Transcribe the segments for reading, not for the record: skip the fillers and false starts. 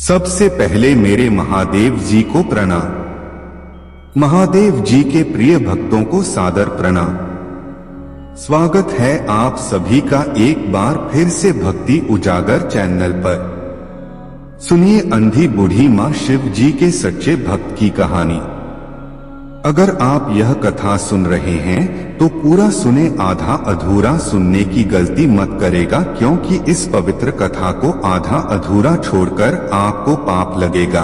सबसे पहले मेरे महादेव जी को प्रणाम। महादेव जी के प्रिय भक्तों को सादर प्रणाम। स्वागत है आप सभी का एक बार फिर से भक्ति उजागर चैनल पर। सुनिए अंधी बूढ़ी मां शिव जी के सच्चे भक्त की कहानी। अगर आप यह कथा सुन रहे हैं तो पूरा सुने, आधा अधूरा सुनने की गलती मत करेगा, क्योंकि इस पवित्र कथा को आधा अधूरा छोड़कर आपको पाप लगेगा।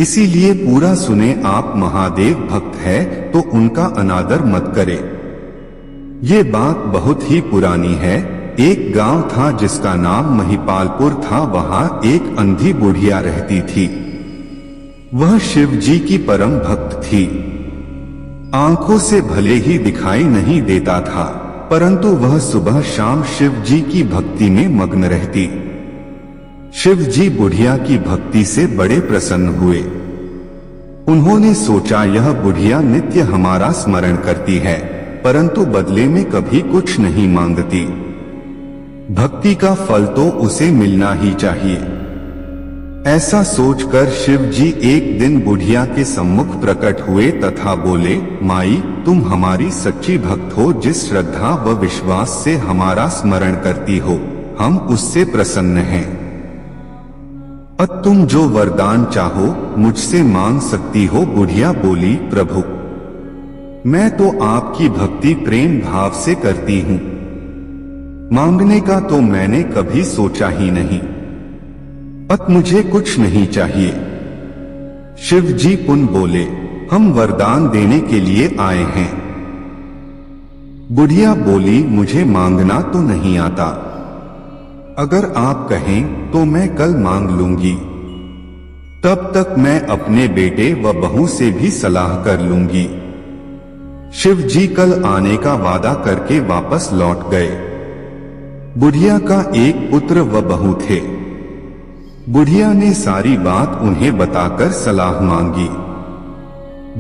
इसीलिए पूरा सुने। आप महादेव भक्त है तो उनका अनादर मत करें। ये बात बहुत ही पुरानी है। एक गांव था जिसका नाम महिपालपुर था। वहां एक अंधी बुढ़िया रहती थी। वह शिव जी की परम भक्त थी। आंखों से भले ही दिखाई नहीं देता था, परंतु वह सुबह शाम शिव जी की भक्ति में मग्न रहती। शिव जी बुढ़िया की भक्ति से बड़े प्रसन्न हुए। उन्होंने सोचा, यह बुढ़िया नित्य हमारा स्मरण करती है, परंतु बदले में कभी कुछ नहीं मांगती। भक्ति का फल तो उसे मिलना ही चाहिए। ऐसा सोचकर शिव जी एक दिन बुढ़िया के सम्मुख प्रकट हुए तथा बोले, माई, तुम हमारी सच्ची भक्त हो। जिस श्रद्धा व विश्वास से हमारा स्मरण करती हो, हम उससे प्रसन्न हैं। अब तुम जो वरदान चाहो मुझसे मांग सकती हो। बुढ़िया बोली, प्रभु, मैं तो आपकी भक्ति प्रेम भाव से करती हूँ। मांगने का तो मैंने कभी सोचा ही नहीं। अब मुझे कुछ नहीं चाहिए। शिव जी पुन बोले, हम वरदान देने के लिए आए हैं। बुढ़िया बोली, मुझे मांगना तो नहीं आता। अगर आप कहें तो मैं कल मांग लूंगी। तब तक मैं अपने बेटे व बहू से भी सलाह कर लूंगी। शिव जी कल आने का वादा करके वापस लौट गए। बुढ़िया का एक पुत्र व बहू थे। बुढ़िया ने सारी बात उन्हें बताकर सलाह मांगी।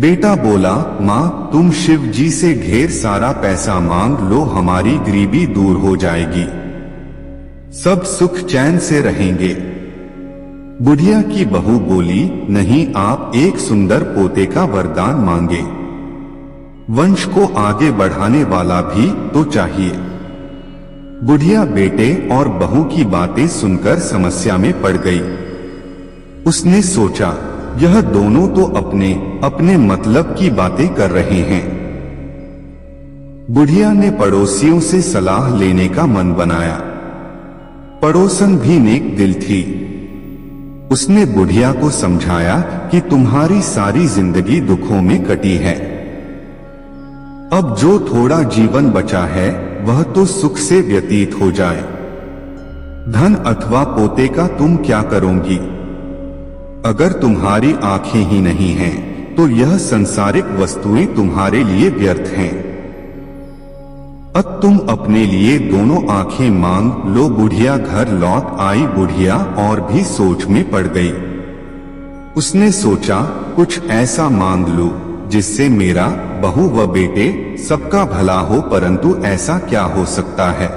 बेटा बोला, माँ, तुम शिव जी से ढेर सारा पैसा मांग लो, हमारी गरीबी दूर हो जाएगी, सब सुख चैन से रहेंगे। बुढ़िया की बहू बोली, नहीं, आप एक सुंदर पोते का वरदान मांगे। वंश को आगे बढ़ाने वाला भी तो चाहिए। बुढ़िया बेटे और बहू की बातें सुनकर समस्या में पड़ गई। उसने सोचा, यह दोनों तो अपने अपने मतलब की बातें कर रहे हैं। बुढ़िया ने पड़ोसियों से सलाह लेने का मन बनाया। पड़ोसन भी नेक दिल थी। उसने बुढ़िया को समझाया कि तुम्हारी सारी जिंदगी दुखों में कटी है। अब जो थोड़ा जीवन बचा है वह तो सुख से व्यतीत हो जाए। धन अथवा पोते का तुम क्या करोगी? अगर तुम्हारी आंखें ही नहीं हैं, तो यह संसारिक वस्तुएं तुम्हारे लिए व्यर्थ हैं। अब तुम अपने लिए दोनों आंखें मांग लो। बुढ़िया घर लौट आई। बुढ़िया और भी सोच में पड़ गई। उसने सोचा, कुछ ऐसा मांग लो जिससे मेरा, बहू व बेटे सबका भला हो, परंतु ऐसा क्या हो सकता है?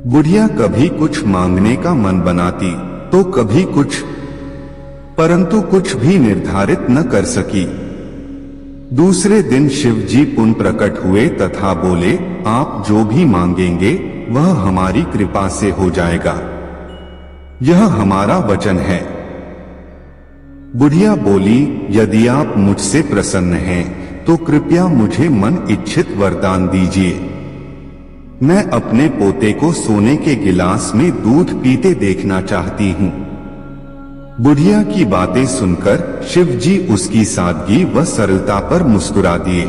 बुढ़िया कभी कुछ मांगने का मन बनाती तो कभी कुछ, परंतु कुछ भी निर्धारित न कर सकी। दूसरे दिन शिव जी पुनः प्रकट हुए तथा बोले, आप जो भी मांगेंगे वह हमारी कृपा से हो जाएगा, यह हमारा वचन है। बुढ़िया बोली, यदि आप मुझसे प्रसन्न हैं तो कृपया मुझे मन इच्छित वरदान दीजिए। मैं अपने पोते को सोने के गिलास में दूध पीते देखना चाहती हूँ। बुढ़िया की बातें सुनकर शिव जी उसकी सादगी व सरलता पर मुस्कुरा दिए।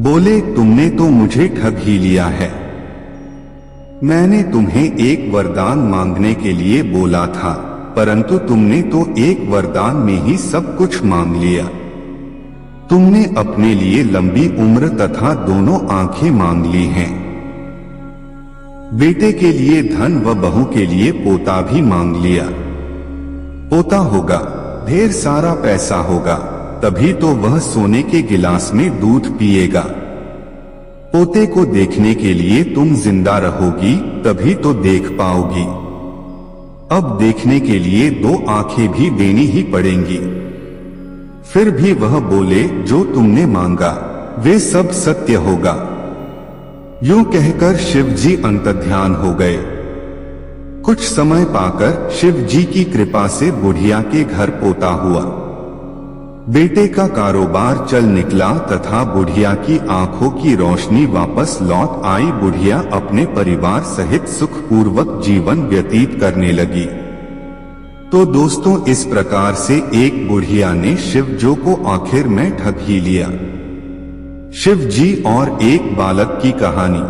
बोले, तुमने तो मुझे ठग ही लिया है। मैंने तुम्हें एक वरदान मांगने के लिए बोला था, परंतु तुमने तो एक वरदान में ही सब कुछ मांग लिया। तुमने अपने लिए लंबी उम्र तथा दोनों आंखें मांग ली हैं। बेटे के लिए धन व बहू के लिए पोता भी मांग लिया। पोता होगा, ढेर सारा पैसा होगा, तभी तो वह सोने के गिलास में दूध पिएगा। पोते को देखने के लिए तुम जिंदा रहोगी, तभी तो देख पाओगी। अब देखने के लिए 2 आंखें भी देनी ही पड़ेंगी। फिर भी वह बोले, जो तुमने मांगा वे सब सत्य होगा। यूं कहकर शिव जी अंतर्ध्यान हो गए। कुछ समय पाकर शिव जी की कृपा से बुढ़िया के घर पोता हुआ। बेटे का कारोबार चल निकला तथा बुढ़िया की आंखों की रोशनी वापस लौट आई। बुढ़िया अपने परिवार सहित सुखपूर्वक जीवन व्यतीत करने लगी। तो दोस्तों, इस प्रकार से एक बुढ़िया ने शिवजो को आखिर में ठग ही लिया। शिव जी और एक बालक की कहानी।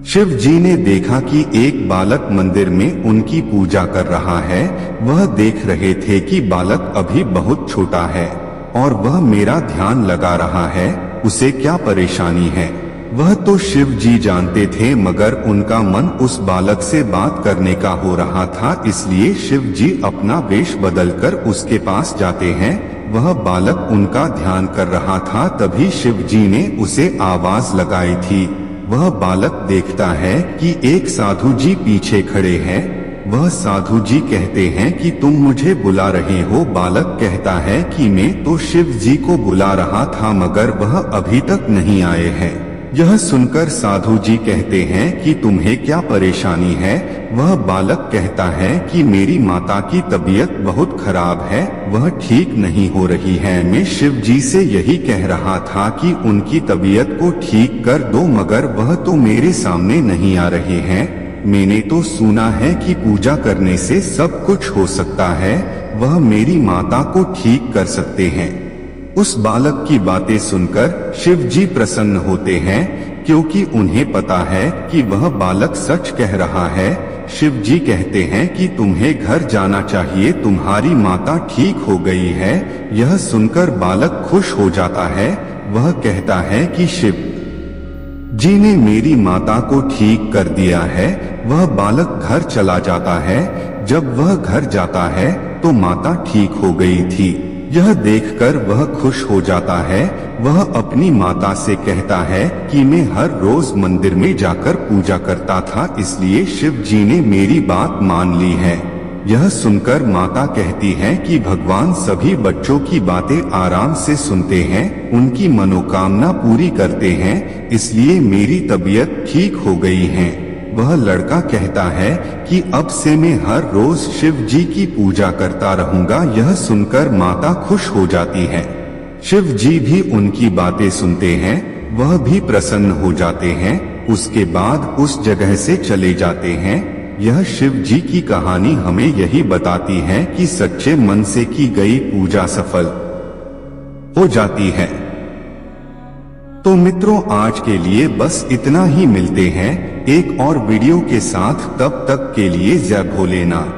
शिव जी ने देखा कि एक बालक मंदिर में उनकी पूजा कर रहा है। वह देख रहे थे कि बालक अभी बहुत छोटा है और वह मेरा ध्यान लगा रहा है, उसे क्या परेशानी है। वह तो शिव जी जानते थे, मगर उनका मन उस बालक से बात करने का हो रहा था। इसलिए शिव जी अपना वेश बदलकर उसके पास जाते हैं। वह बालक उनका ध्यान कर रहा था, तभी शिव जी ने उसे आवाज लगाई थी। वह बालक देखता है कि एक साधु जी पीछे खड़े हैं। वह साधु जी कहते हैं कि तुम मुझे बुला रहे हो। बालक कहता है कि मैं तो शिव जी को बुला रहा था, मगर वह अभी तक नहीं आए हैं। यह सुनकर साधु जी कहते हैं कि तुम्हें क्या परेशानी है। वह बालक कहता है कि मेरी माता की तबीयत बहुत खराब है, वह ठीक नहीं हो रही है। मैं शिव जी से यही कह रहा था कि उनकी तबीयत को ठीक कर दो, मगर वह तो मेरे सामने नहीं आ रहे हैं। मैंने तो सुना है कि पूजा करने से सब कुछ हो सकता है, वह मेरी माता को ठीक कर सकते हैं। उस बालक की बातें सुनकर शिव जी प्रसन्न होते हैं, क्योंकि उन्हें पता है कि वह बालक सच कह रहा है। शिव जी कहते हैं कि तुम्हें घर जाना चाहिए, तुम्हारी माता ठीक हो गई है। यह सुनकर बालक खुश हो जाता है। वह कहता है कि शिव जी ने मेरी माता को ठीक कर दिया है। वह बालक घर चला जाता है। जब वह घर जाता है तो माता ठीक हो गई थी। यह देखकर वह खुश हो जाता है। वह अपनी माता से कहता है कि मैं हर रोज मंदिर में जाकर पूजा करता था, इसलिए शिव जी ने मेरी बात मान ली है। यह सुनकर माता कहती है कि भगवान सभी बच्चों की बातें आराम से सुनते हैं, उनकी मनोकामना पूरी करते हैं, इसलिए मेरी तबीयत ठीक हो गई है। वह लड़का कहता है कि अब से मैं हर रोज शिव जी की पूजा करता रहूंगा। यह सुनकर माता खुश हो जाती है। शिव जी भी उनकी बातें सुनते हैं, वह भी प्रसन्न हो जाते हैं। उसके बाद उस जगह से चले जाते हैं। यह शिव जी की कहानी हमें यही बताती है कि सच्चे मन से की गई पूजा सफल हो जाती है। तो मित्रों, आज के लिए बस इतना ही। मिलते हैं एक और वीडियो के साथ, तब तक के लिए जय भोलेनाथ।